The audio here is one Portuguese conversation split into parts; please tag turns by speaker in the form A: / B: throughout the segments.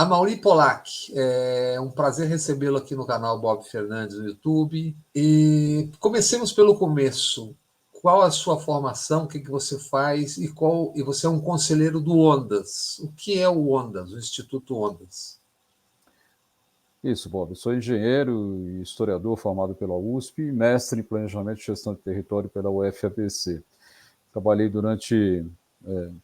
A: Amaury Polak, é um prazer recebê-lo aqui no canal Bob Fernandes no YouTube. E comecemos pelo começo. Qual a sua formação, o que você faz e você é um conselheiro do Ondas. O que é o Ondas, o Instituto Ondas?
B: Isso, Bob. Eu sou engenheiro e historiador formado pela USP, mestre em Planejamento e Gestão de Território pela UFABC. Trabalhei durante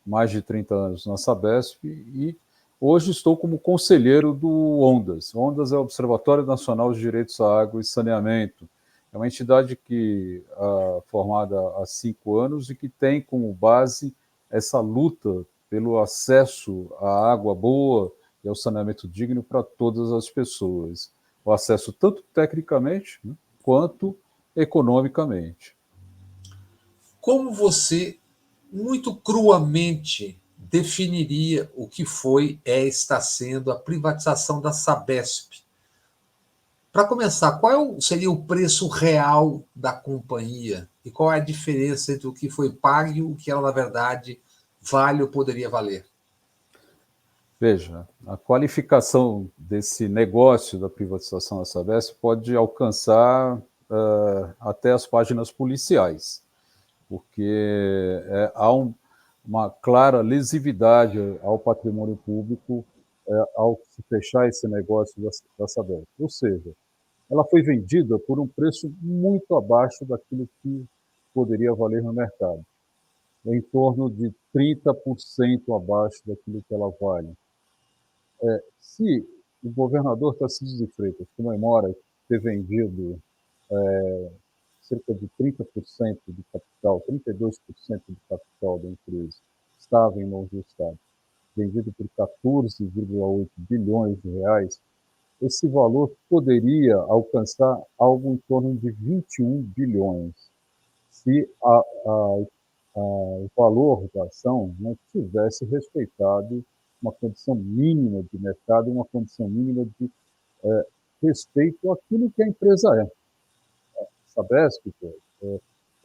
B: mais de 30 anos na Sabesp e hoje estou como conselheiro do Ondas. O Ondas é o Observatório Nacional de Direitos à Água e Saneamento. É uma entidade formada há 5 anos e que tem como base essa luta pelo acesso à água boa e ao saneamento digno para todas as pessoas. O acesso tanto tecnicamente, né, quanto economicamente.
A: Como você, muito cruamente, definiria o que está sendo a privatização da Sabesp? Para começar, qual seria o preço real da companhia? E qual é a diferença entre o que foi pago e o que ela, na verdade, vale ou poderia valer?
B: Veja, a qualificação desse negócio da privatização da Sabesp pode alcançar até as páginas policiais, porque há uma clara lesividade ao patrimônio público ao se fechar esse negócio da Sabesp. Ou seja, ela foi vendida por um preço muito abaixo daquilo que poderia valer no mercado, em torno de 30% abaixo daquilo que ela vale. Se o governador Tarcísio de Freitas comemora ter vendido cerca de 30% do capital, 32% do capital da empresa, estava em mãos do Estado, vendido por 14,8 bilhões de reais, esse valor poderia alcançar algo em torno de 21 bilhões, se o valor da ação não tivesse respeitado uma condição mínima de mercado, uma condição mínima de respeito àquilo que a empresa é. A Sabesp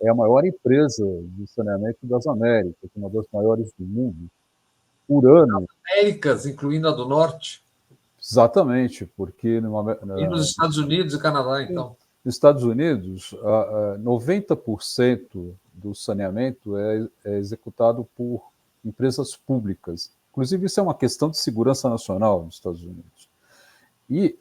B: é a maior empresa de saneamento das Américas, uma das maiores do mundo. Por ano.
A: Américas, incluindo a do Norte?
B: Exatamente, porque
A: E nos Estados Unidos e Canadá, então?
B: Nos Estados Unidos, 90% do saneamento é executado por empresas públicas. Inclusive, isso é uma questão de segurança nacional nos Estados Unidos. E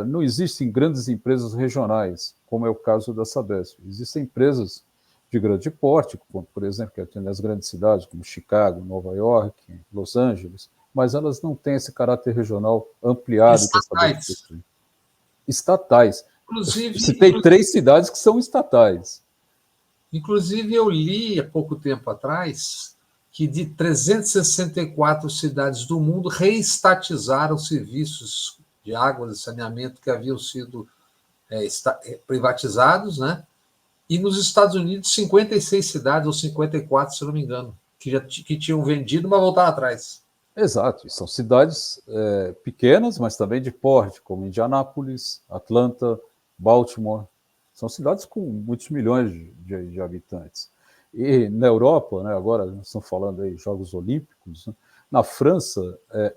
B: não existem grandes empresas regionais, como é o caso da Sabesp. Existem empresas de grande porte, como, por exemplo, que atendem as grandes cidades, como Chicago, Nova York, Los Angeles, mas elas não têm esse caráter regional ampliado que a Sabesp possui. Estatais. Citei 3 cidades que são estatais.
A: Inclusive, eu li há pouco tempo atrás que de 364 cidades do mundo reestatizaram serviços de água e saneamento que haviam sido privatizados, né? E nos Estados Unidos, 56 cidades, ou 54, se não me engano, que tinham vendido, mas voltaram atrás.
B: Exato, e são cidades pequenas, mas também de porte, como Indianápolis, Atlanta, Baltimore. São cidades com muitos milhões de habitantes. E na Europa, né, agora nós estamos falando aí de Jogos Olímpicos, né, na França,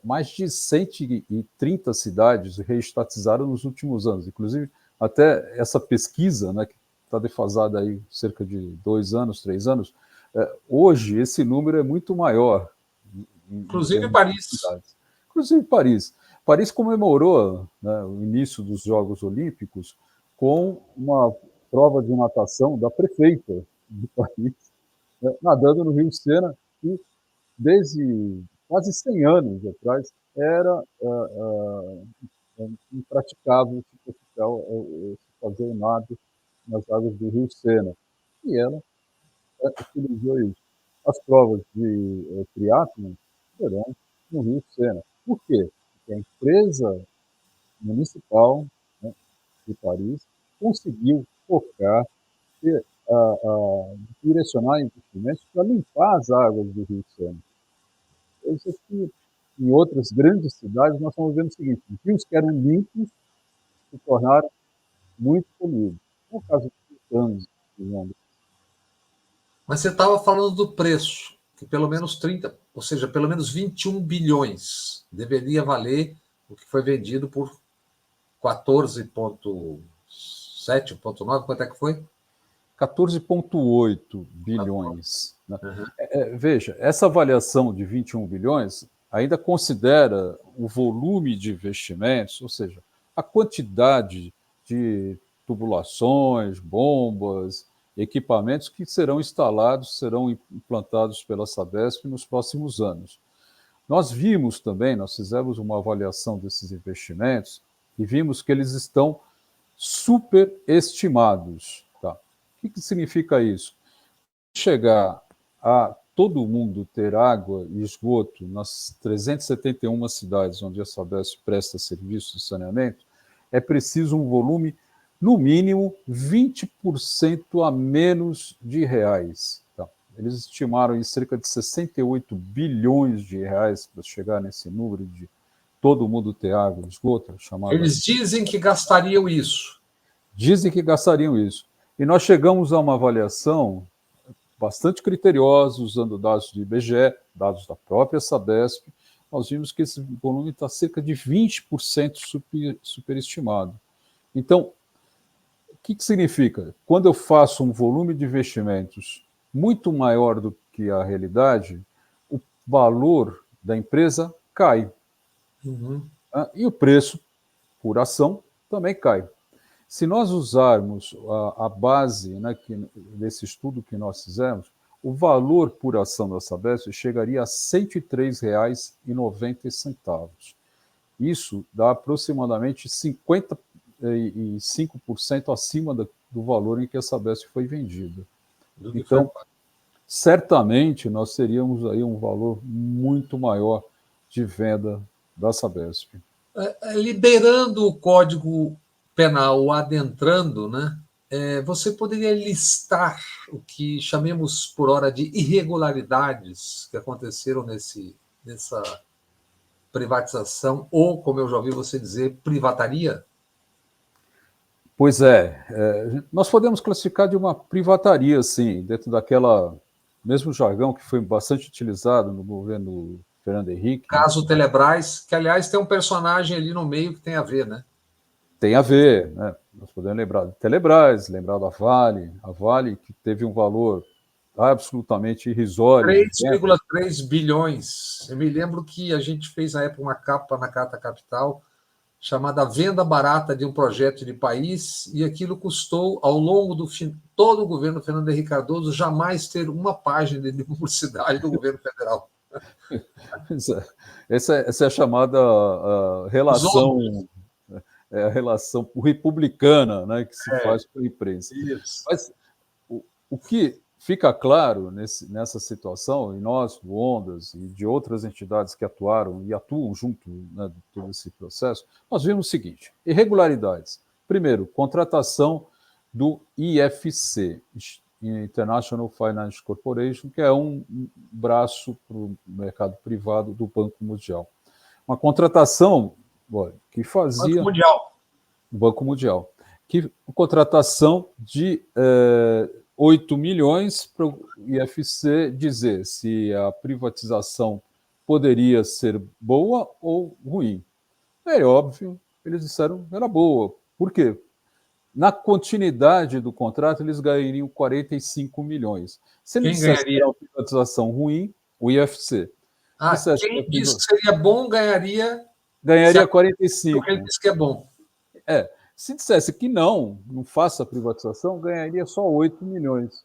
B: mais de 130 cidades reestatizaram nos últimos anos. Inclusive, até essa pesquisa, né, que está defasada aí cerca de 2 anos, 3 anos, hoje esse número é muito maior.
A: Inclusive Paris.
B: Inclusive Paris. Paris comemorou, né, o início dos Jogos Olímpicos com uma prova de natação da prefeita de Paris, né, nadando no Rio Sena, que desde quase 100 anos atrás era impraticável se fazer o nado nas águas do Rio Sena. E ela utilizou isso. As provas de triatlon serão no Rio Sena. Por quê? Porque a empresa municipal, né, de Paris conseguiu focar e direcionar investimentos para limpar as águas do Rio Sena. Isso aqui, em outras grandes cidades, nós estamos vendo o seguinte: os rios que eram limpos se tornaram muito poluídos. No caso de Campos,
A: mas você estava falando do preço, que pelo menos 30, ou seja, pelo menos 21 bilhões deveria valer o que foi vendido por 14,7, 9, quanto é que foi?
B: 14,8 bilhões. Né?
A: Uhum.
B: Veja, essa avaliação de 21 bilhões ainda considera o volume de investimentos, ou seja, a quantidade de tubulações, bombas, equipamentos que serão instalados, serão implantados pela Sabesp nos próximos anos. Nós vimos também, nós fizemos uma avaliação desses investimentos e vimos que eles estão superestimados. Tá? O que significa isso? Chegar a todo mundo ter água e esgoto nas 371 cidades onde a Sabesp presta serviço de saneamento, é preciso um volume, no mínimo, 20% a menos de reais. Tá? Eles estimaram em cerca de 68 bilhões de reais para chegar nesse número de todo mundo ter água e esgoto.
A: Eles dizem que gastariam isso.
B: Dizem que gastariam isso. E nós chegamos a uma avaliação bastante criteriosa, usando dados do IBGE, dados da própria Sabesp. Nós vimos que esse volume está cerca de 20% superestimado. Então, o que significa? Quando eu faço um volume de investimentos muito maior do que a realidade, o valor da empresa cai.
A: Uhum.
B: E o preço por ação também cai. Se nós usarmos a base, né, desse estudo que nós fizemos, o valor por ação da Sabesp chegaria a R$ 103,90. Isso dá aproximadamente 55% acima do valor em que a Sabesp foi vendida. Então, certamente nós teríamos aí um valor muito maior de venda da Sabesp.
A: Liberando o Código Penal, adentrando, né? Você poderia listar o que chamemos por hora de irregularidades que aconteceram nessa privatização, ou, como eu já ouvi você dizer, privataria?
B: Pois nós podemos classificar de uma privataria, sim, dentro daquela mesmo jargão que foi bastante utilizado no governo Fernando Henrique.
A: Caso Telebrás, que, aliás, tem um personagem ali no meio que tem a ver, né?
B: Tem a ver, né? Nós podemos lembrar de Telebrás, lembrar da a Vale que teve um valor absolutamente irrisório.
A: 3,3 bilhões. Eu me lembro que a gente fez, na época, uma capa na Carta Capital chamada Venda Barata de um Projeto de País, e aquilo custou, ao longo do todo o governo Fernando Henrique Cardoso, jamais ter uma página de publicidade do governo federal.
B: Essa é a chamada relação, a relação republicana, né, que se faz com a imprensa.
A: Isso.
B: Mas o que fica claro nessa situação, e nós, do Ondas, e de outras entidades que atuaram e atuam junto, né, de todo esse processo, nós vimos o seguinte: irregularidades. Primeiro, contratação do IFC, International Finance Corporation, que é um braço para o mercado privado do Banco Mundial. Uma contratação que fazia... Banco Mundial. Contratação de 8 milhões para o IFC dizer se a privatização poderia ser boa ou ruim. É óbvio, eles disseram que era boa. Por quê? Na continuidade do contrato, eles ganhariam 45 milhões. Se eles dissessem que era uma privatização ruim, o IFC.
A: Quem disse que seria bom ganharia
B: 45.
A: Ele disse que é bom.
B: Se dissesse que não faça a privatização, ganharia só 8 milhões.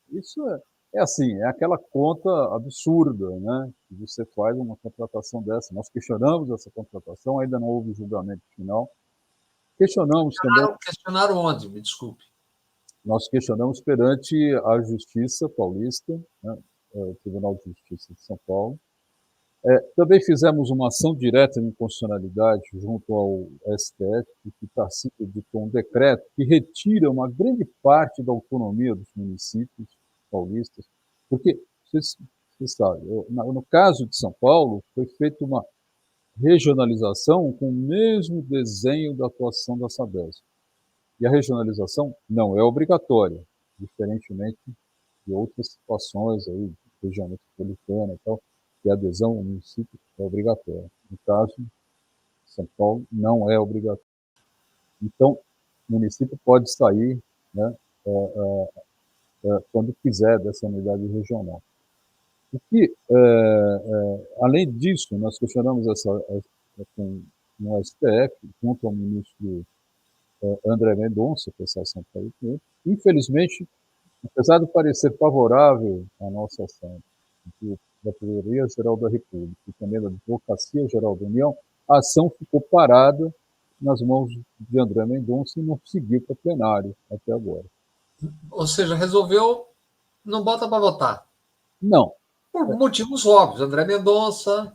B: Isso é assim, é aquela conta absurda, né? Que você faz uma contratação dessa. Nós questionamos essa contratação, ainda não houve julgamento final. Questionamos também.
A: Questionaram onde? Me desculpe.
B: Nós questionamos perante a Justiça Paulista, né? O Tribunal de Justiça de São Paulo. Também fizemos uma ação direta de inconstitucionalidade junto ao STF, que está se editou um decreto que retira uma grande parte da autonomia dos municípios paulistas, porque, vocês sabem, no caso de São Paulo, foi feita uma regionalização com o mesmo desenho da atuação da Sabesp. E a regionalização não é obrigatória, diferentemente de outras situações aí, região metropolitana e tal, que a adesão ao município é obrigatória. No caso, São Paulo não é obrigatório. Então, o município pode sair, né, quando quiser dessa unidade regional. O que, além disso, nós questionamos com o STF, junto ao ministro André Mendonça, que é São Paulo. Infelizmente, apesar do parecer favorável à nossa ação da Procuradoria-Geral da República e também da Advocacia-Geral da União, a ação ficou parada nas mãos de André Mendonça e não seguiu para plenário até agora.
A: Ou seja, resolveu, não bota para votar.
B: Não.
A: Por motivos óbvios. André Mendonça,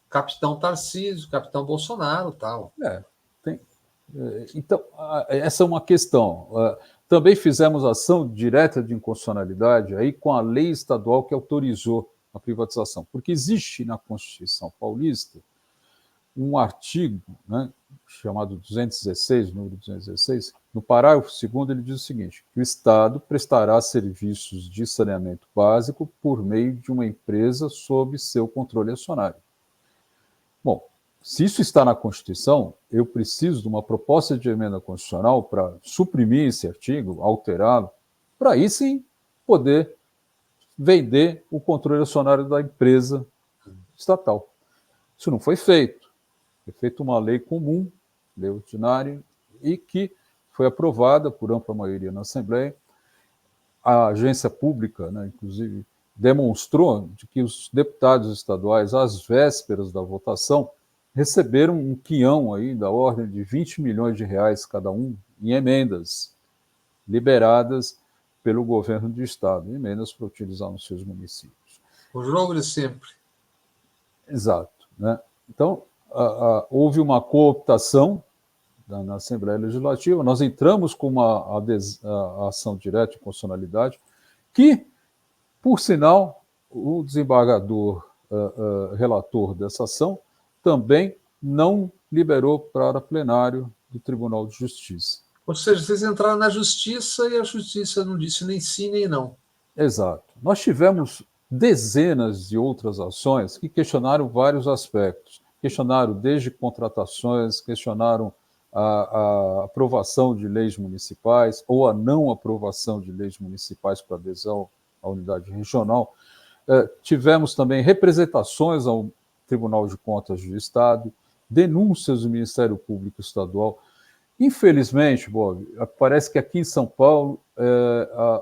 A: capitão Tarcísio, capitão Bolsonaro, tal.
B: Então, essa é uma questão. Também fizemos ação direta de inconstitucionalidade aí com a lei estadual que autorizou a privatização, porque existe na Constituição Paulista um artigo, né, chamado 216, número 216, no parágrafo 2º ele diz o seguinte, que o Estado prestará serviços de saneamento básico por meio de uma empresa sob seu controle acionário. Bom, se isso está na Constituição, eu preciso de uma proposta de emenda constitucional para suprimir esse artigo, alterá-lo, para aí sim poder vender o controle acionário da empresa estatal. Isso não foi feito. Foi feita uma lei comum, lei ordinária, e que foi aprovada por ampla maioria na Assembleia. A agência pública, né, inclusive, demonstrou de que os deputados estaduais, às vésperas da votação, receberam um quião aí da ordem de 20 milhões de reais cada um em emendas liberadas pelo governo do estado, emendas para utilizar nos seus municípios.
A: O jogo de sempre.
B: Exato. Né? Então, houve uma cooptação na Assembleia Legislativa, nós entramos com uma ação direta de constitucionalidade, que, por sinal, o desembargador relator dessa ação também não liberou para plenário do Tribunal de Justiça.
A: Ou seja, vocês entraram na Justiça e a Justiça não disse nem sim nem não.
B: Exato. Nós tivemos dezenas de outras ações que questionaram vários aspectos. Questionaram desde contratações, questionaram a aprovação de leis municipais ou a não aprovação de leis municipais para adesão à unidade regional. Tivemos também representações ao Tribunal de Contas do Estado, denúncias do Ministério Público Estadual. Infelizmente, Bob, parece que aqui em São Paulo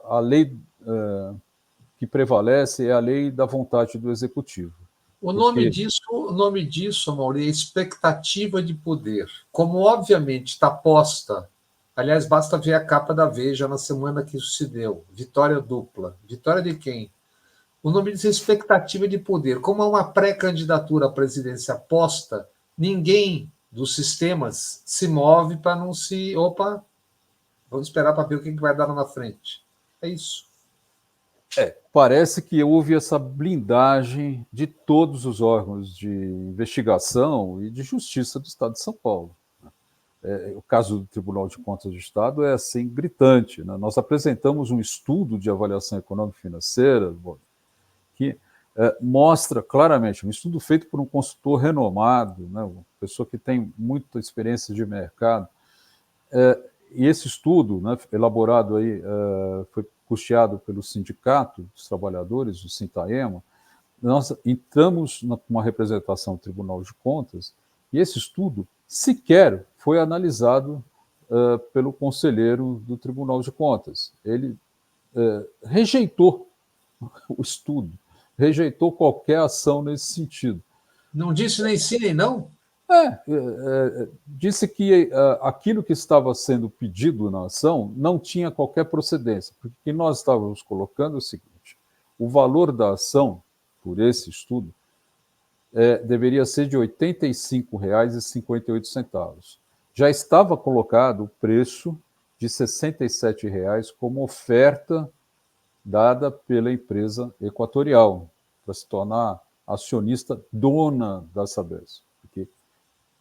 B: a lei que prevalece é a lei da vontade do Executivo.
A: O nome disso, Mauri, é expectativa de poder. Como, obviamente, está posta. Aliás, basta ver a capa da Veja na semana que isso se deu. Vitória dupla. Vitória de quem? O nome diz expectativa de poder. Como é uma pré-candidatura à presidência posta, ninguém dos sistemas se move para não se... Opa, vamos esperar para ver o que vai dar lá na frente. É isso.
B: Parece que houve essa blindagem de todos os órgãos de investigação e de justiça do Estado de São Paulo. O caso do Tribunal de Contas do Estado é assim gritante. Né? Nós apresentamos um estudo de avaliação econômico-financeira que mostra claramente, um estudo feito por um consultor renomado, né? Uma pessoa que tem muita experiência de mercado. E esse estudo, né, elaborado aí, foi custeado pelo Sindicato dos Trabalhadores, o Sintaema. Nós entramos com uma representação do Tribunal de Contas e esse estudo sequer foi analisado pelo conselheiro do Tribunal de Contas. Ele rejeitou o estudo, rejeitou qualquer ação nesse sentido.
A: Não disse nem sim nem não?
B: Disse que aquilo que estava sendo pedido na ação não tinha qualquer procedência, porque o que nós estávamos colocando é o seguinte: o valor da ação, por esse estudo, deveria ser de R$ 85,58. Já estava colocado o preço de R$ 67,00 como oferta dada pela empresa Equatorial, para se tornar acionista dona da Sabesp, porque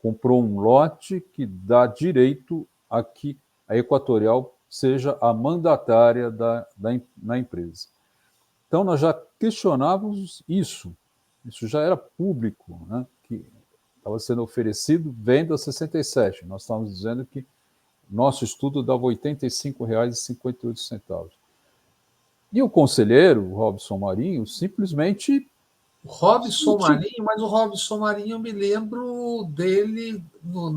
B: comprou um lote que dá direito a que a Equatorial seja a mandatária na empresa. Então, nós já questionávamos isso já era público, né, que Estava sendo oferecido venda a 67. Nós estávamos dizendo que nosso estudo dava R$ 85,58. E o conselheiro, o Robson Marinho, simplesmente...
A: O Robson Marinho, mas o Robson Marinho, eu me lembro dele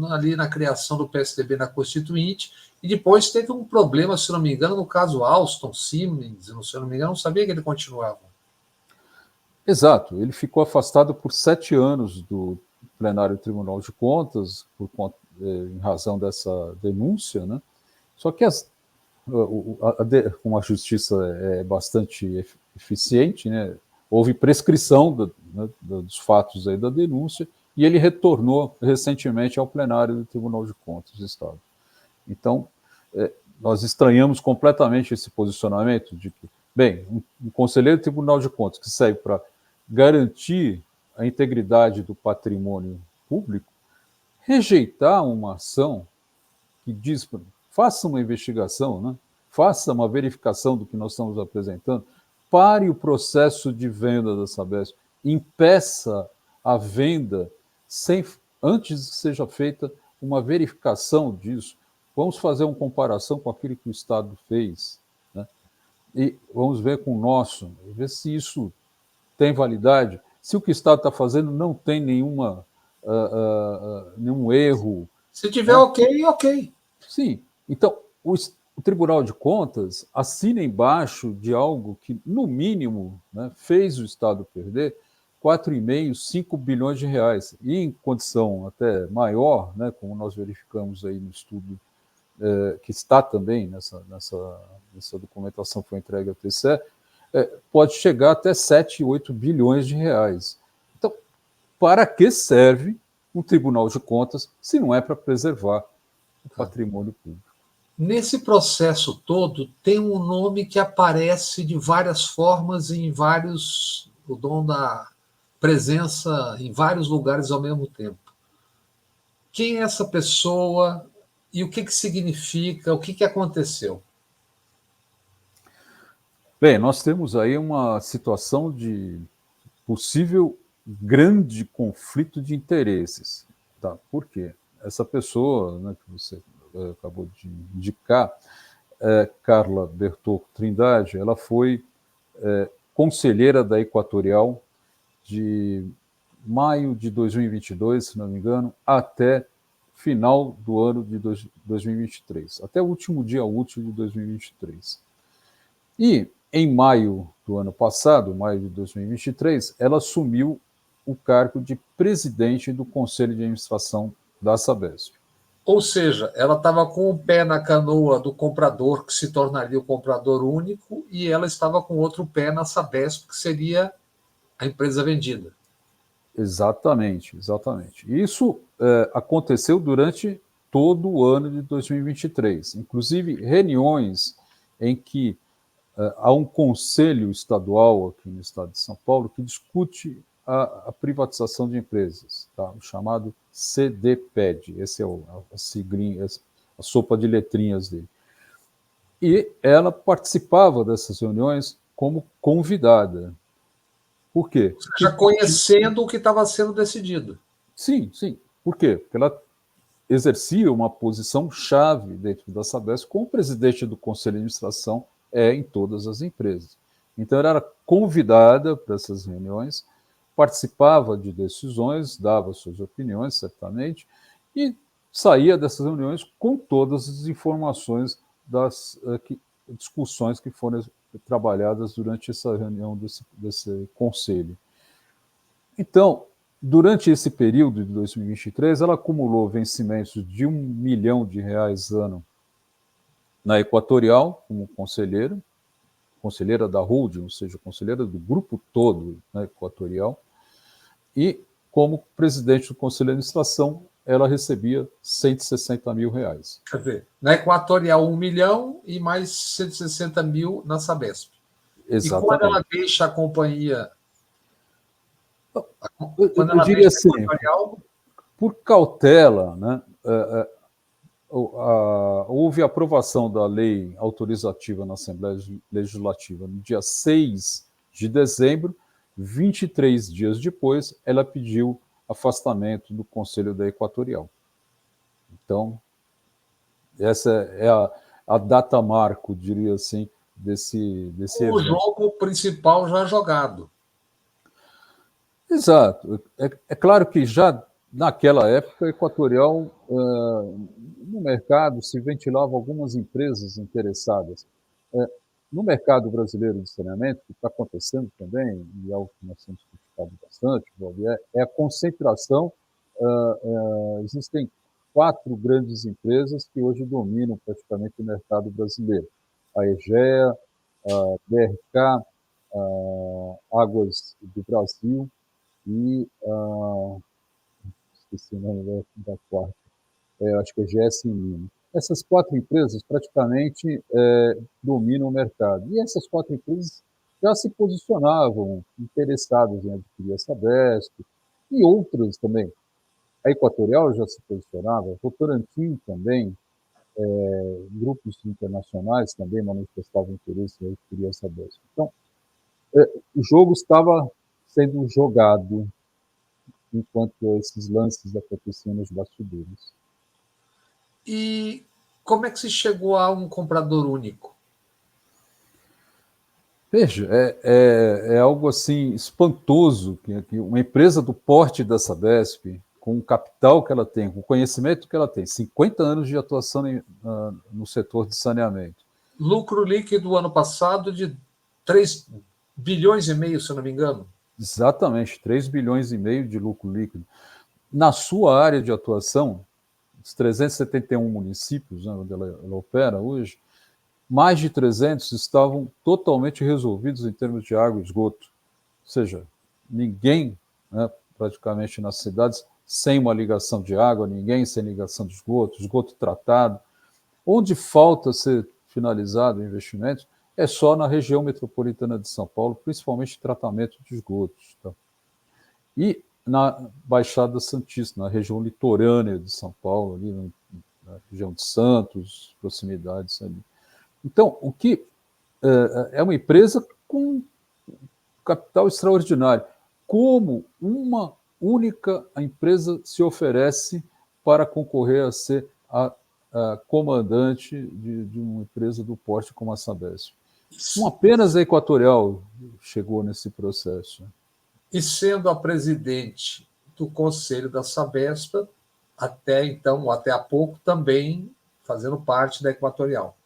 A: ali na criação do PSDB na Constituinte, e depois teve um problema, se não me engano, no caso Alston Simmons, se não me engano, não sabia que ele continuava.
B: Exato, ele ficou afastado por 7 anos do plenário do Tribunal de Contas, em razão dessa denúncia, né? Só que como a justiça é bastante eficiente, né? Houve prescrição dos fatos aí da denúncia, e ele retornou recentemente ao plenário do Tribunal de Contas do Estado. Então, nós estranhamos completamente esse posicionamento de que, bem, um conselheiro do Tribunal de Contas que serve para garantir a integridade do patrimônio público, rejeitar uma ação que diz, faça uma investigação, né? Faça uma verificação do que nós estamos apresentando, pare o processo de venda da Sabesp, impeça a venda antes que seja feita uma verificação disso. Vamos fazer uma comparação com aquilo que o Estado fez, né? E vamos ver com o nosso, ver se isso tem validade, se o que o Estado está fazendo não tem nenhum erro.
A: Se tiver, né? Ok.
B: Sim. Então, o Tribunal de Contas assina embaixo de algo que, no mínimo, né, fez o Estado perder 4,5, 5 bilhões de reais. E em condição até maior, né, como nós verificamos aí no estudo, que está também nessa documentação que foi entregue ao TCE, pode chegar até 7, 8 bilhões de reais. Então, para que serve um Tribunal de Contas se não é para preservar o patrimônio público?
A: Nesse processo todo, tem um nome que aparece de várias formas e o dom da presença em vários lugares ao mesmo tempo. Quem é essa pessoa e o que significa, o que aconteceu?
B: Bem, nós temos aí uma situação de possível grande conflito de interesses. Tá? Por quê? Essa pessoa, né, que você acabou de indicar, Carla Bertocco Trindade, ela foi conselheira da Equatorial de maio de 2022, se não me engano, até final do ano de 2023, até o último dia útil de 2023. E em maio do ano passado, maio de 2023, ela assumiu o cargo de presidente do Conselho de Administração da Sabesp.
A: Ou seja, ela estava com o pé na canoa do comprador, que se tornaria o comprador único, e ela estava com outro pé na Sabesp, que seria a empresa vendida.
B: Exatamente. Isso aconteceu durante todo o ano de 2023, inclusive reuniões em que há um conselho estadual aqui no estado de São Paulo que discute a privatização de empresas, tá? O chamado CDPED, esse é a siglinha, a sopa de letrinhas dele. E ela participava dessas reuniões como convidada. Por quê?
A: Já conhecendo o que estava sendo decidido.
B: Sim. Por quê? Porque ela exercia uma posição chave dentro da Sabesp como presidente do Conselho de Administração em todas as empresas. Então, ela era convidada para essas reuniões, participava de decisões, dava suas opiniões, certamente, e saía dessas reuniões com todas as informações das discussões que foram trabalhadas durante essa reunião desse conselho. Então, durante esse período de 2023, ela acumulou vencimentos de R$1 milhão ano na Equatorial, como conselheira da holding, ou seja, conselheira do grupo todo na Equatorial, e como presidente do Conselho de Administração, ela recebia R$160 mil.
A: Quer ver, na Equatorial 1 milhão e mais 160 mil na Sabesp.
B: Exatamente.
A: E quando ela deixa a companhia...
B: Eu diria assim, por cautela, né, houve aprovação da lei autorizativa na Assembleia Legislativa no dia 6 de dezembro, 23 dias depois, ela pediu afastamento do Conselho da Equatorial. Então, essa é a data marco, diria assim, desse
A: O
B: evento.
A: jogo principal já jogado.
B: Exato. É claro que já naquela época, a Equatorial, no mercado, se ventilava algumas empresas interessadas. No mercado brasileiro de saneamento, que está acontecendo também, e é algo que nós temos criticado bastante, é a concentração. Existem 4 grandes empresas que hoje dominam praticamente o mercado brasileiro. A EGEA, a BRK, a Águas do Brasil e esqueci o nome da quarta, acho que é GSM. Essas 4 empresas praticamente dominam o mercado. E essas 4 empresas já se posicionavam interessadas em adquirir a Sabesp e outras também. A Equatorial já se posicionava, a Votorantim também, grupos internacionais também manifestavam interesse em adquirir a Sabesp. Então, o jogo estava sendo jogado enquanto esses lances aconteciam nos bastidores.
A: E como é que se chegou a um comprador único?
B: Veja, é algo assim espantoso que uma empresa do porte da Sabesp, com o capital que ela tem, com o conhecimento que ela tem, 50 anos de atuação no setor de saneamento.
A: Lucro líquido ano passado de 3 bilhões e meio, se eu não me engano.
B: Exatamente, 3 bilhões e meio de lucro líquido. Na sua área de atuação, os 371 municípios, né, onde ela opera hoje, mais de 300 estavam totalmente resolvidos em termos de água e esgoto. Ou seja, ninguém, né, praticamente nas cidades, sem uma ligação de água, ninguém sem ligação de esgoto, esgoto tratado. Onde falta ser finalizado o investimento é só na região metropolitana de São Paulo, principalmente tratamento de esgotos. Tá? E na Baixada Santista, na região litorânea de São Paulo, ali na região de Santos, proximidades ali. Então, o que é uma empresa com capital extraordinário. Como uma única empresa se oferece para concorrer a ser a comandante de uma empresa do porte como a Sabesp? Apenas a Equatorial chegou nesse processo.
A: E sendo a presidente do Conselho da Sabesp, até então, ou até há pouco, também fazendo parte da Equatorial.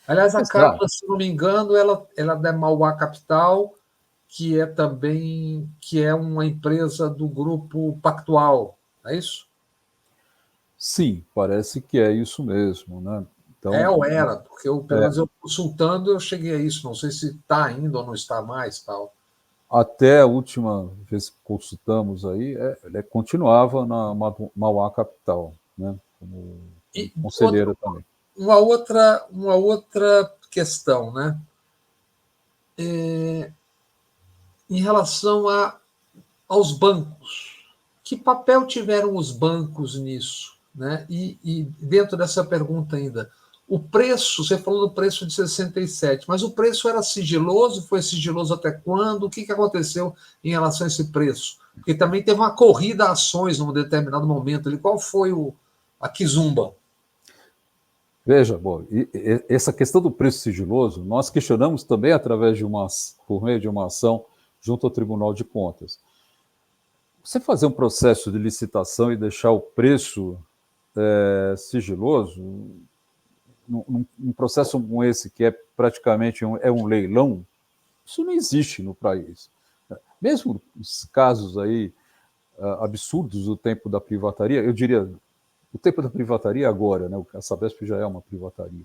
A: Aliás, a
B: Exato.
A: Carla, se não me engano, ela é da Mauá Capital, que é também uma empresa do grupo Pactual, é isso?
B: Sim, parece que é isso mesmo, né?
A: É
B: Então,
A: ou era, porque eu, pelo menos eu consultando, eu cheguei a isso, não sei se está ainda ou não está mais, tal.
B: até a última vez que consultamos aí, ele continuava na Mauá Capital, né? Como
A: E
B: conselheira também.
A: uma outra questão, né? Em relação aos bancos. Que papel tiveram os bancos nisso? Né? E dentro dessa pergunta ainda, o preço, você falou do preço de 67, mas o preço era sigiloso? Foi sigiloso até quando? O que aconteceu em relação a esse preço? Porque também teve uma corrida a ações num determinado momento ali. Qual foi a Kizumba?
B: Veja, bom, essa questão do preço sigiloso, nós questionamos também por meio de uma ação junto ao Tribunal de Contas. Você fazer um processo de licitação e deixar o preço sigiloso, num processo como esse, que é praticamente um leilão, isso não existe no país. Mesmo os casos aí absurdos do tempo da privataria, eu diria, o tempo da privataria agora, né? A Sabesp já é uma privataria.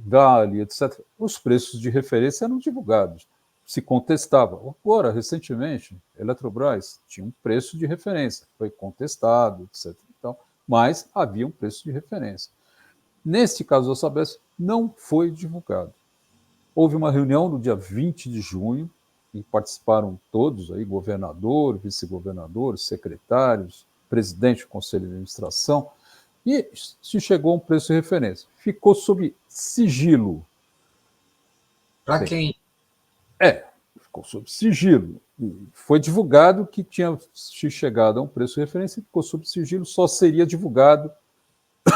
B: Vale, etc. Os preços de referência eram divulgados. Se contestava. Agora, recentemente, a Eletrobras tinha um preço de referência, foi contestado, etc. Então, mas havia um preço de referência. Neste caso da Sabesp, não foi divulgado. Houve uma reunião no dia 20 de junho, em que participaram todos, aí, governador, vice-governador, secretários, presidente do conselho de administração, e se chegou a um preço de referência. Ficou sob sigilo.
A: Para quem?
B: ficou sob sigilo. Foi divulgado que tinha chegado a um preço de referência e ficou sob sigilo, só seria divulgado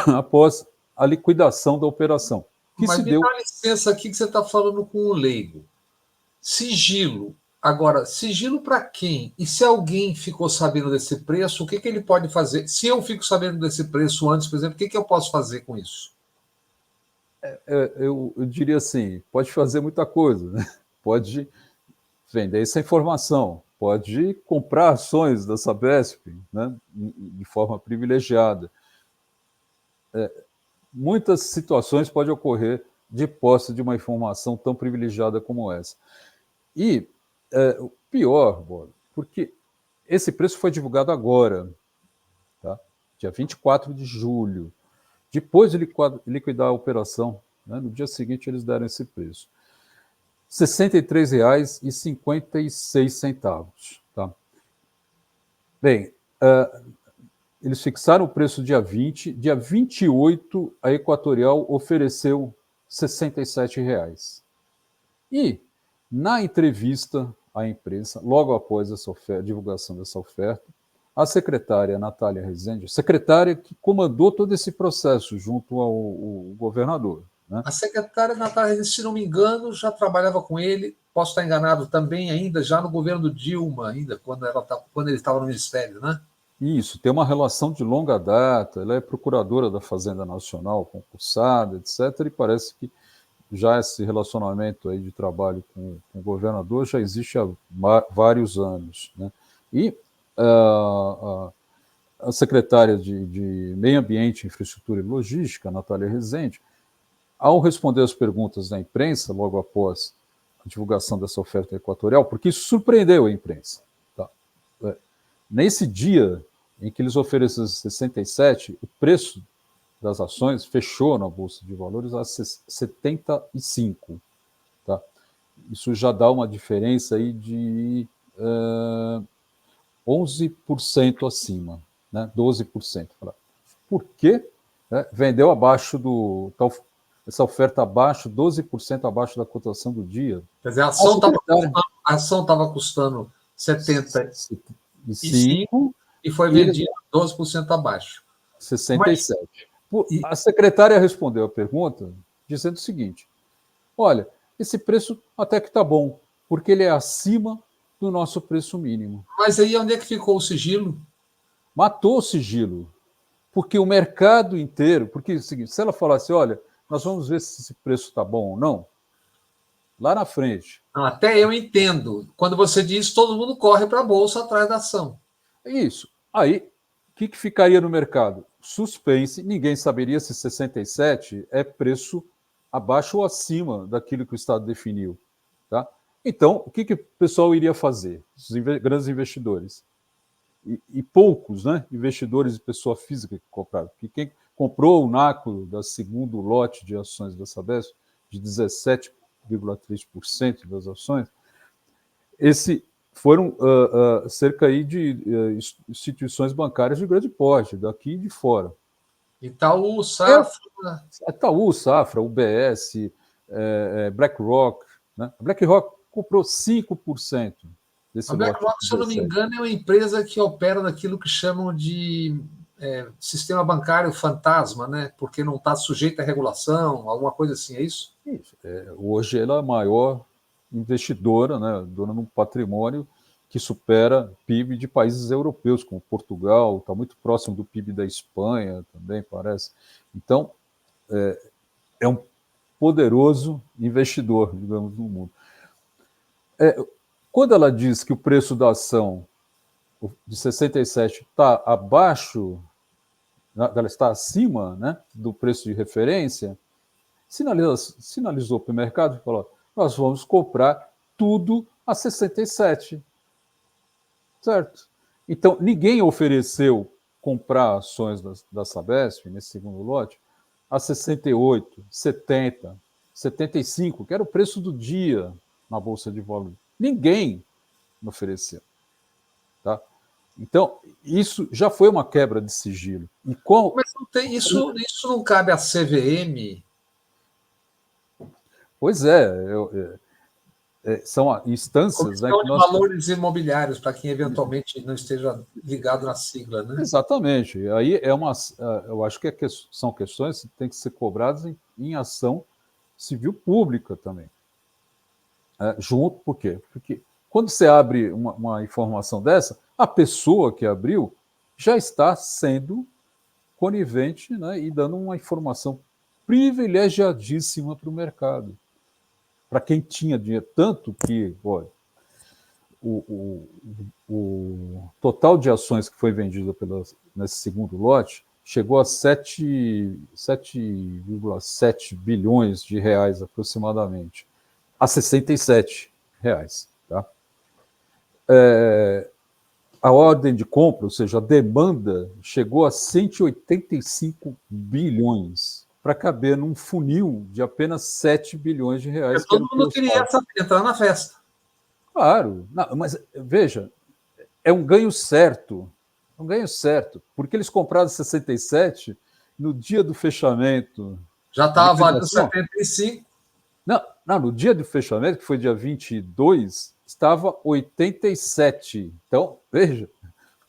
B: após a liquidação da operação, que
A: Mas
B: se
A: me
B: deu.
A: dá licença aqui que você está falando com o leigo. Sigilo. Agora, sigilo para quem? E se alguém ficou sabendo desse preço, o que ele pode fazer? Se eu fico sabendo desse preço antes, por exemplo, o que eu posso fazer com isso?
B: Eu diria assim, pode fazer muita coisa, né? Pode vender essa informação, pode comprar ações da Sabesp, né, de forma privilegiada. Muitas situações podem ocorrer de posse de uma informação tão privilegiada como essa. E o pior, porque esse preço foi divulgado agora, tá? Dia 24 de julho. Depois de liquidar a operação, né, no dia seguinte eles deram esse preço. R$ 63,56. Tá? Bem, eles fixaram o preço dia 20, dia 28 a Equatorial ofereceu R$ 67. E, na entrevista à imprensa, logo após essa divulgação dessa oferta, a secretária Natália Rezende, secretária que comandou todo esse processo junto ao governador. Né?
A: A secretária Natália, se não me engano, já trabalhava com ele, posso estar enganado também ainda, já no governo do Dilma, ainda, quando ele estava no Ministério, né?
B: Isso, tem uma relação de longa data, ela é procuradora da Fazenda Nacional, concursada, etc., e parece que já esse relacionamento aí de trabalho com o governador já existe há vários anos. Né? E a secretária de Meio Ambiente, Infraestrutura e Logística, Natália Rezende, ao responder as perguntas da imprensa, logo após a divulgação dessa oferta equatorial, porque isso surpreendeu a imprensa. Tá? Nesse dia em que eles ofereceram 67, o preço das ações fechou na Bolsa de Valores a 75. Tá? Isso já dá uma diferença aí de 11% acima, né? 12%. Por quê? Vendeu abaixo do... essa oferta abaixo, 12% abaixo da cotação do dia.
A: Quer dizer, a ação estava custando 75 e foi vendida 12% abaixo.
B: 67. A secretária respondeu a pergunta dizendo o seguinte: olha, esse preço até que está bom, porque ele é acima do nosso preço mínimo.
A: Mas aí onde é que ficou o sigilo?
B: Matou o sigilo. Porque o mercado inteiro, porque é o seguinte, se ela falasse, olha, nós vamos ver se esse preço está bom ou não, lá na frente.
A: Não, até eu entendo. Quando você diz, todo mundo corre para a bolsa atrás da ação.
B: É isso. Aí, o que ficaria no mercado? Suspense, ninguém saberia se 67 é preço abaixo ou acima daquilo que o Estado definiu. Tá? Então, o que o pessoal iria fazer? Os grandes investidores. E poucos, né, investidores de pessoa física que compraram. Porque quem comprou o NACO da segundo lote de ações da Sabesp, de 17,3% das ações, foram cerca aí de instituições bancárias de grande porte, daqui e de fora.
A: Itaú, Safra.
B: Itaú, Safra, UBS, BlackRock. Né? A BlackRock comprou 5%.
A: A BlackRock, se eu não me engano, é uma empresa que opera naquilo que chamam de sistema bancário fantasma, né? Porque não está sujeito à regulação, alguma coisa assim, é isso?
B: Isso. Hoje ela é a maior investidora, né, dona de um patrimônio que supera PIB de países europeus, como Portugal, está muito próximo do PIB da Espanha também, parece. Então, é um poderoso investidor, digamos, no mundo. Quando ela diz que o preço da ação de 67 está abaixo, ela está acima, né, do preço de referência, sinalizou para o mercado e falou: nós vamos comprar tudo a 67. Certo? Então, ninguém ofereceu comprar ações da Sabesp, nesse segundo lote, a 68, 70, 75, que era o preço do dia na Bolsa de Valores. Ninguém ofereceu. Tá? Então, isso já foi uma quebra de sigilo.
A: Mas não tem, isso não cabe à CVM?
B: Pois é, são instâncias, né,
A: Comissão
B: que
A: de
B: nós...
A: Valores Imobiliários, para quem eventualmente não esteja ligado na sigla, né?
B: Exatamente. Aí eu acho que são questões que têm que ser cobradas em ação civil pública também. Junto, por quê? Porque quando você abre uma informação dessa, a pessoa que abriu já está sendo conivente, né, e dando uma informação privilegiadíssima para o mercado. Para quem tinha dinheiro, tanto que, olha, o total de ações que foi vendido nesse segundo lote chegou a 7,7 bilhões de reais aproximadamente, a 67 reais. Tá? A ordem de compra, ou seja, a demanda, chegou a 185 bilhões para caber num funil de apenas 7 bilhões de reais,
A: Porque
B: que era
A: todo
B: o
A: mundo
B: preço.
A: queria entrar na festa.
B: Claro, não, mas veja, é um ganho certo. Um ganho certo, porque eles compraram 67 no dia do fechamento.
A: Já estava valendo
B: Liquidação.
A: 75.
B: Não, no dia do fechamento, que foi dia 22, estava 87. Então, veja,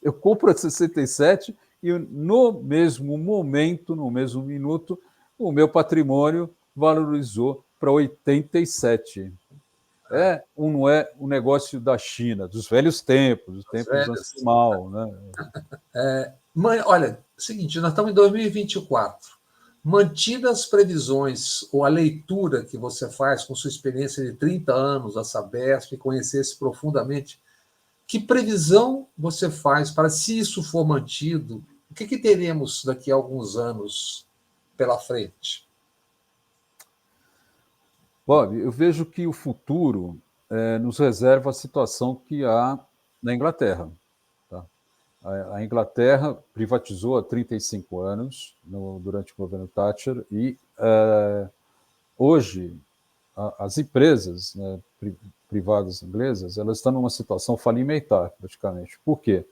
B: eu compro a 67 e no mesmo momento, no mesmo minuto, o meu patrimônio valorizou para 87. Não é um negócio da China, dos velhos tempos, dos
A: As
B: tempos antes do
A: velhas.
B: mal, né?
A: Mãe, olha, seguinte, nós estamos em 2024. Mantidas as previsões ou a leitura que você faz com sua experiência de 30 anos da Sabesp, conhecesse profundamente, que previsão você faz para, se isso for mantido, o que teremos daqui a alguns anos pela frente?
B: Bob, eu vejo que o futuro nos reserva a situação que há na Inglaterra. Tá? A Inglaterra privatizou há 35 anos, durante o governo Thatcher, e hoje as empresas, né, privadas inglesas, elas estão numa situação falimentar, praticamente. Por quê?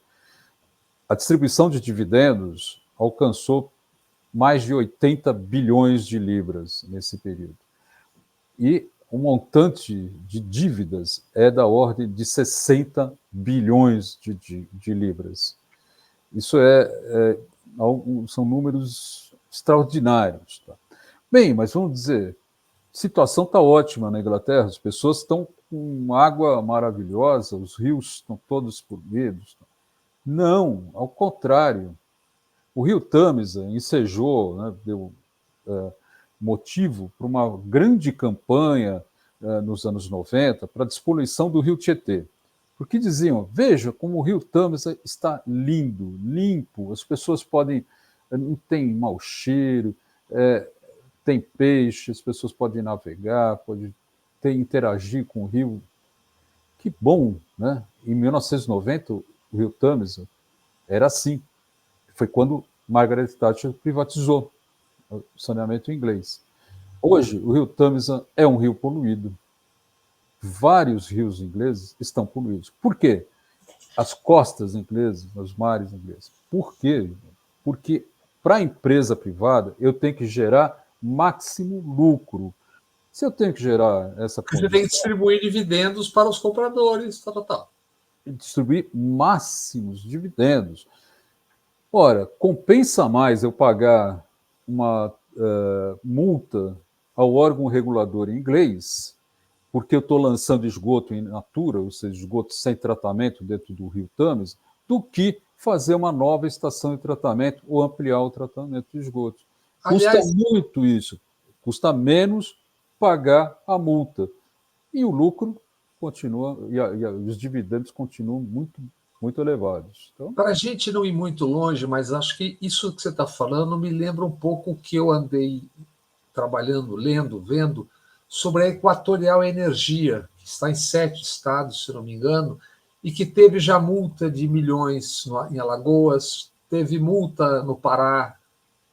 B: A distribuição de dividendos alcançou mais de 80 bilhões de libras nesse período. E o montante de dívidas é da ordem de 60 bilhões de libras. Isso são números extraordinários. Tá? Bem, mas vamos dizer, a situação está ótima na Inglaterra, as pessoas estão com água maravilhosa, os rios estão todos poluídos. Não, ao contrário. O rio Tâmisa ensejou, né, deu motivo para uma grande campanha nos anos 90 para a despoluição do rio Tietê. Porque diziam, veja como o rio Tâmisa está lindo, limpo, as pessoas podem, não tem mau cheiro, tem peixe, as pessoas podem navegar, podem interagir com o rio. Que bom, né? Em 1990, o rio Tâmisa era assim. Foi quando Margaret Thatcher privatizou o saneamento inglês. Hoje, o rio Tâmisa é um rio poluído. Vários rios ingleses estão poluídos. Por quê? As costas inglesas, os mares ingleses. Por quê? Porque para a empresa privada eu tenho que gerar máximo lucro. Se eu tenho que gerar essa
A: Você tem que
B: condição,
A: distribuir dividendos para os compradores, tal.
B: distribuir máximos dividendos. Ora, compensa mais eu pagar uma multa ao órgão regulador inglês, porque eu estou lançando esgoto in natura, ou seja, esgoto sem tratamento dentro do rio Tâmisa, do que fazer uma nova estação de tratamento ou ampliar o tratamento de esgoto. Custa
A: Aliás,
B: muito isso, custa menos pagar a multa. E o lucro continua, e os dividendos continuam muito, muito elevados. Então,
A: para a gente não ir muito longe, mas acho que isso que você está falando me lembra um pouco o que eu andei trabalhando, lendo, vendo sobre a Equatorial Energia, que está em 7 estados, se não me engano, e que teve já multa de milhões em Alagoas, teve multa no Pará,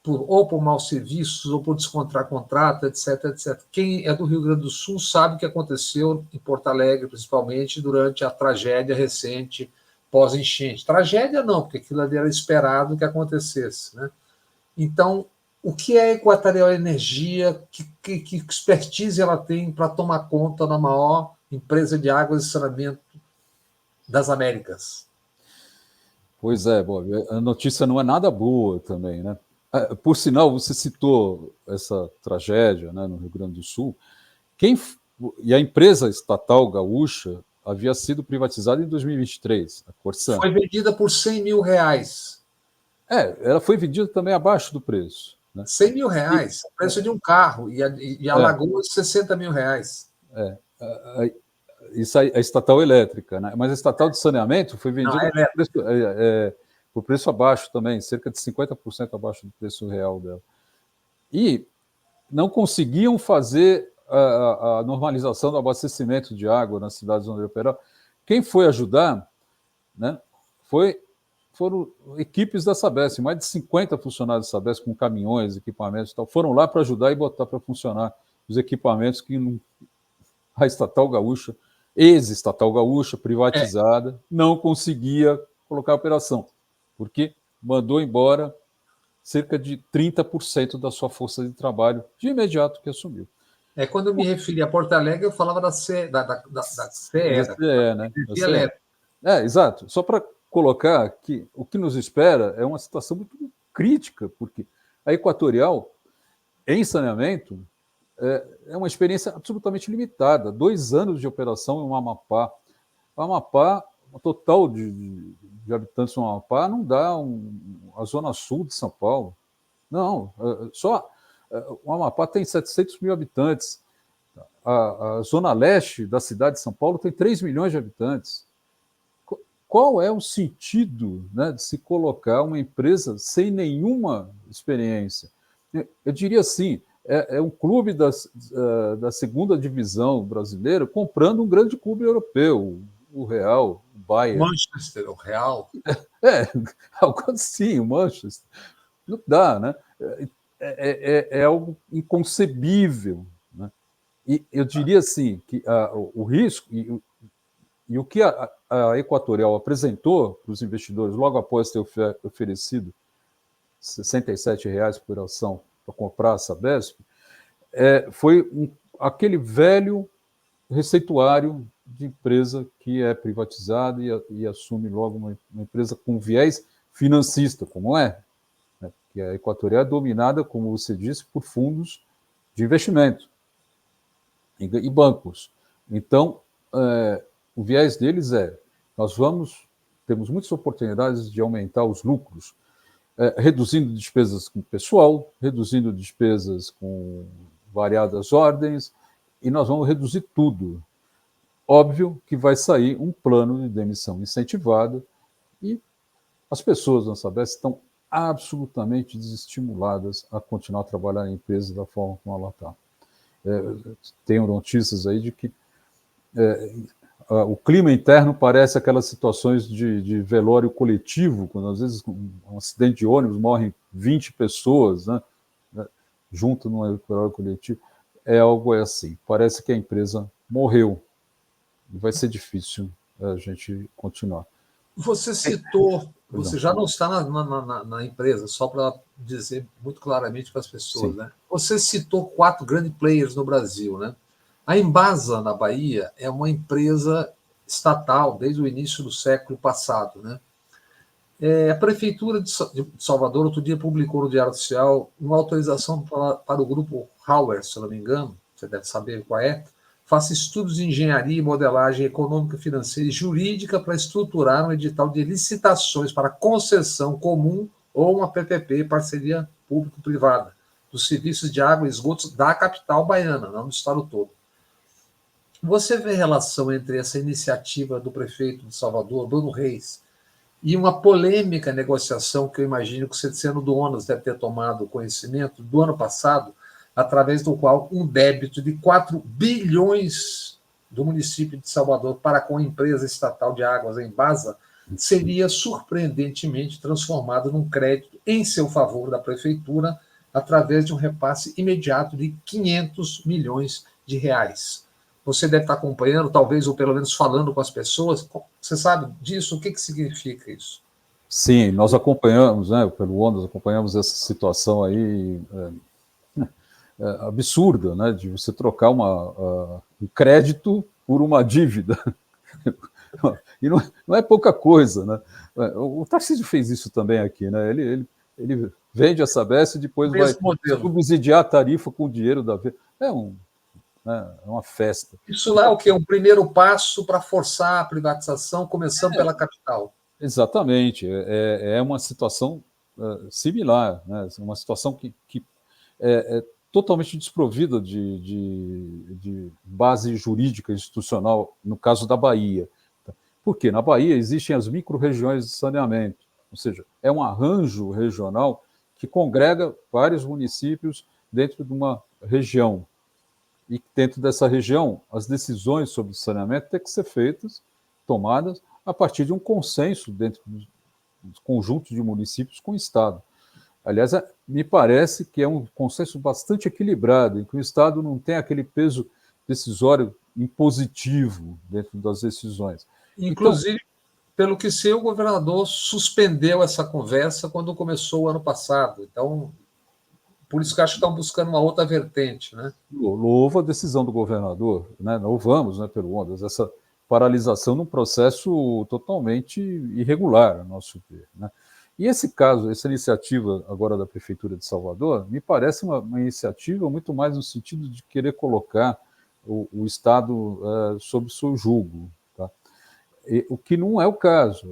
A: ou por maus serviços, ou por descontar contrato, etc, etc. Quem é do Rio Grande do Sul sabe o que aconteceu em Porto Alegre, principalmente, durante a tragédia recente pós-enchente. Tragédia não, porque aquilo ali era esperado que acontecesse. Né? Então, o que é a Equatorial Energia? Que expertise ela tem para tomar conta da maior empresa de águas e saneamento das Américas.
B: Pois é, Bob, a notícia não é nada boa também, né? Por sinal, você citou essa tragédia, né, no Rio Grande do Sul. E a empresa estatal gaúcha havia sido privatizada em 2023, a Corsan.
A: Foi vendida por R$100 mil.
B: Ela foi vendida também abaixo do preço. Né?
A: R$100 mil, o preço de um carro, e a Lagoas, R$60 mil.
B: Isso aí, a estatal elétrica, né? Mas a estatal de saneamento foi vendida por preço abaixo também, cerca de 50% abaixo do preço real dela. E não conseguiam fazer a normalização do abastecimento de água nas cidades onde operavam. Quem foi ajudar, né, foram equipes da Sabesp, mais de 50 funcionários da Sabesp com caminhões, equipamentos e tal, foram lá para ajudar e botar para funcionar os equipamentos que a estatal gaúcha, ex-estatal gaúcha, privatizada, não conseguia colocar em operação, porque mandou embora cerca de 30% da sua força de trabalho de imediato que assumiu.
A: Quando eu me referi a Porto Alegre, eu falava da CE, da
B: CE, né? Exato. Só para colocar que o que nos espera é uma situação muito crítica, porque a Equatorial, em saneamento, é uma experiência absolutamente limitada. 2 anos de operação em Amapá. O Amapá, o total de habitantes no Amapá não dá a zona sul de São Paulo. Não, só o Amapá tem 700 mil habitantes. A zona leste da cidade de São Paulo tem 3 milhões de habitantes. Qual é o sentido, né, de se colocar uma empresa sem nenhuma experiência? Eu diria assim, é um clube da segunda divisão brasileira comprando um grande clube europeu, o Real, o Bayern.
A: Manchester, o Real.
B: Algo assim, o Manchester. Não dá, né? É algo inconcebível. Né? E eu diria assim, que o risco, e o que a Equatorial apresentou para os investidores logo após ter oferecido R$67 por ação para comprar a Sabesp, foi aquele velho receituário de empresa que é privatizada e assume logo uma empresa com viés financista, como é, né? Que a Equatorial é dominada, como você disse, por fundos de investimento e bancos. Então, o viés deles temos muitas oportunidades de aumentar os lucros, reduzindo despesas com pessoal, reduzindo despesas com variadas ordens, e nós vamos reduzir tudo. Óbvio que vai sair um plano de demissão incentivado e as pessoas na Sabesp estão absolutamente desestimuladas a continuar a trabalhar na empresa da forma como ela está. Tenho notícias aí de que o clima interno parece aquelas situações de velório coletivo, quando às vezes um acidente de ônibus morrem 20 pessoas, né, junto num velório coletivo. É algo assim. Parece que a empresa morreu. E vai ser difícil a gente continuar.
A: Você citou, você já não está na empresa, só para dizer muito claramente para as pessoas, né? Você citou 4 grandes players no Brasil, né? A Embasa, na Bahia, é uma empresa estatal desde o início do século passado, né? A Prefeitura de Salvador, outro dia, publicou no Diário Oficial uma autorização para o grupo Hauer, se eu não me engano, você deve saber qual é, faça estudos de engenharia e modelagem econômica, financeira e jurídica para estruturar um edital de licitações para concessão comum ou uma PPP, parceria público-privada, dos serviços de água e esgotos da capital baiana, não do estado todo. Você vê relação entre essa iniciativa do prefeito de Salvador, Bruno Reis, e uma polêmica negociação que eu imagino que o Cetiano do ONAS deve ter tomado conhecimento do ano passado, através do qual um débito de 4 bilhões do município de Salvador para com a empresa estatal de águas, a Embasa, seria surpreendentemente transformado num crédito em seu favor da prefeitura, através de um repasse imediato de 500 milhões de reais. Você deve estar acompanhando, talvez, ou pelo menos falando com as pessoas. Você sabe disso? O que significa isso?
B: Sim, nós acompanhamos, né, pelo ONU, acompanhamos essa situação aí absurda, né, de você trocar um crédito por uma dívida. E não é pouca coisa, né? O Tarcísio fez isso também aqui, né? Ele vende a Sabesp e depois vai
A: Mesmo modelo.
B: subsidiar a tarifa com o dinheiro da venda. É uma festa.
A: Isso lá é o quê? Um primeiro passo para forçar a privatização, começando pela capital.
B: Exatamente. É uma situação similar, né? Uma situação que é totalmente desprovida de base jurídica institucional, no caso da Bahia. Porque na Bahia existem as micro-regiões de saneamento, ou seja, é um arranjo regional que congrega vários municípios dentro de uma região. E dentro dessa região, as decisões sobre saneamento têm que ser tomadas a partir de um consenso dentro do conjunto de municípios com o Estado. Aliás, me parece que é um consenso bastante equilibrado, em que o Estado não tem aquele peso decisório impositivo dentro das decisões.
A: Inclusive, então, pelo que sei, o governador suspendeu essa conversa quando começou o ano passado. Então, por isso que acho que estão buscando uma outra vertente, né?
B: Louvo a decisão do governador, né? Louvamos, né, pelo Ondas, essa paralisação num processo totalmente irregular, a nosso ver, né? E esse caso, essa iniciativa agora da Prefeitura de Salvador, me parece uma iniciativa muito mais no sentido de querer colocar o Estado sob seu jugo, tá? O que não é o caso.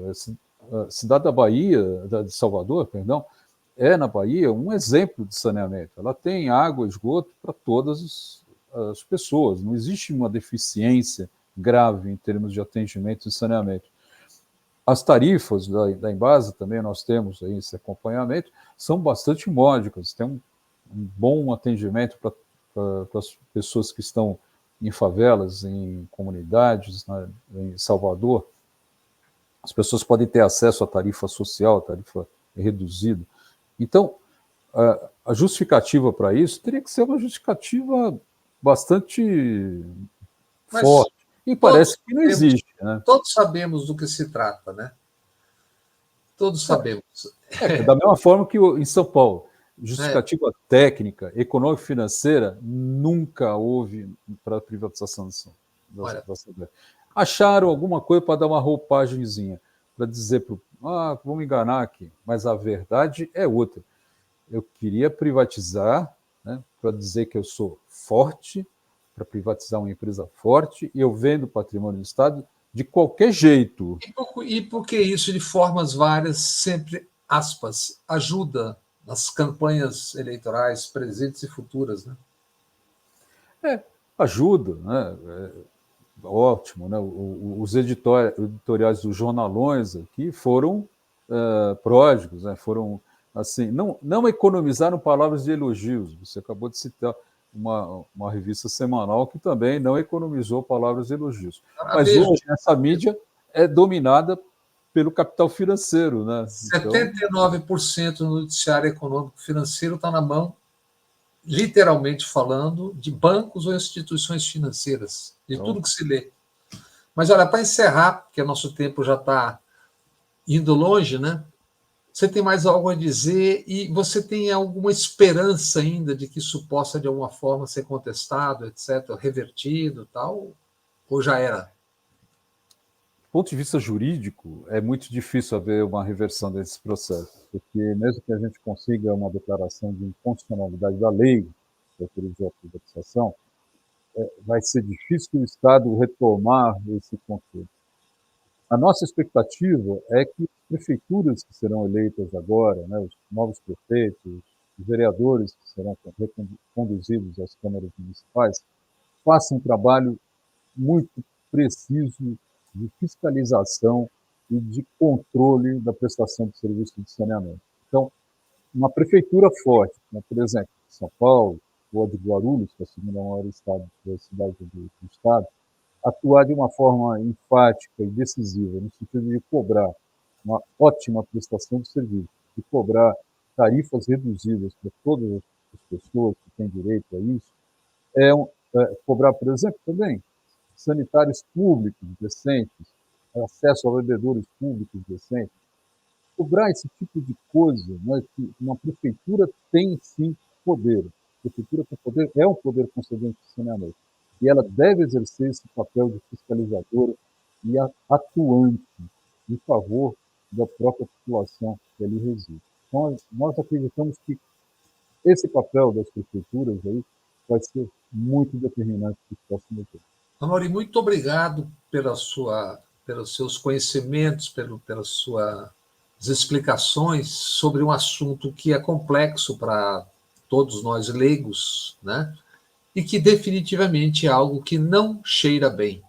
B: A cidade da Bahia, de Salvador, perdão, na Bahia um exemplo de saneamento. Ela tem água e esgoto para todas as pessoas. Não existe uma deficiência grave em termos de atendimento e saneamento. As tarifas da Embasa também nós temos aí esse acompanhamento, são bastante módicas, tem um bom atendimento para as pessoas que estão em favelas, em comunidades, em Salvador. As pessoas podem ter acesso à tarifa social, à tarifa reduzida. Então, a justificativa para isso teria que ser uma justificativa bastante forte. E parece que não existe, né?
A: Todos sabemos do que se trata, né? Todos sabemos.
B: Da mesma forma que em São Paulo, justificativa técnica, econômico-financeira, nunca houve para a privatização da Sabesp. Acharam alguma coisa para dar uma roupagemzinha, para dizer, vamos enganar aqui, mas a verdade é outra. Eu queria privatizar, né, para dizer que eu sou forte, para privatizar uma empresa forte, e eu vendo o patrimônio do Estado de qualquer jeito.
A: E por que isso, de formas várias, sempre, aspas, ajuda nas campanhas eleitorais presentes e futuras, né?
B: Ajuda, né? Ótimo, né? Os editoriais dos jornalões aqui foram pródigos, né? Foram assim, não economizaram palavras de elogios. Você acabou de citar uma revista semanal que também não economizou palavras de elogios. Mas hoje essa mídia é dominada pelo capital financeiro, né?
A: 79% do noticiário econômico financeiro está na mão, literalmente falando, de bancos ou instituições financeiras, de tudo que se lê. Mas olha, para encerrar, porque o nosso tempo já está indo longe, né? Você tem mais algo a dizer e você tem alguma esperança ainda de que isso possa, de alguma forma, ser contestado, etc., revertido, tal? Ou já era?
B: Do ponto de vista jurídico, é muito difícil haver uma reversão desse processo, porque mesmo que a gente consiga uma declaração de inconstitucionalidade da lei que autorizou a privatização, vai ser difícil o Estado retomar esse controle. A nossa expectativa é que as prefeituras que serão eleitas agora, né, os novos prefeitos, os vereadores que serão conduzidos às câmaras municipais, façam um trabalho muito preciso de fiscalização e de controle da prestação de serviço de saneamento. Então, uma prefeitura forte, como, por exemplo, São Paulo, ou a de Guarulhos, que é a segunda maior cidade do estado, atuar de uma forma enfática e decisiva, no sentido de cobrar uma ótima prestação de serviço, de cobrar tarifas reduzidas para todas as pessoas que têm direito a isso, cobrar, por exemplo, também sanitários públicos decentes, acesso a bebedouros públicos decentes, cobrar esse tipo de coisa, né, que uma prefeitura tem sim poder. A prefeitura tem poder, é um poder concedente de saneamento. e ela deve exercer esse papel de fiscalizadora e atuante em favor da própria população que ali reside. Então, nós acreditamos que esse papel das prefeituras aí vai ser muito determinante para os próximos anos.
A: Amaury, muito obrigado pelos seus conhecimentos, pelas suas explicações sobre um assunto que é complexo para todos nós leigos, né? E que definitivamente é algo que não cheira bem.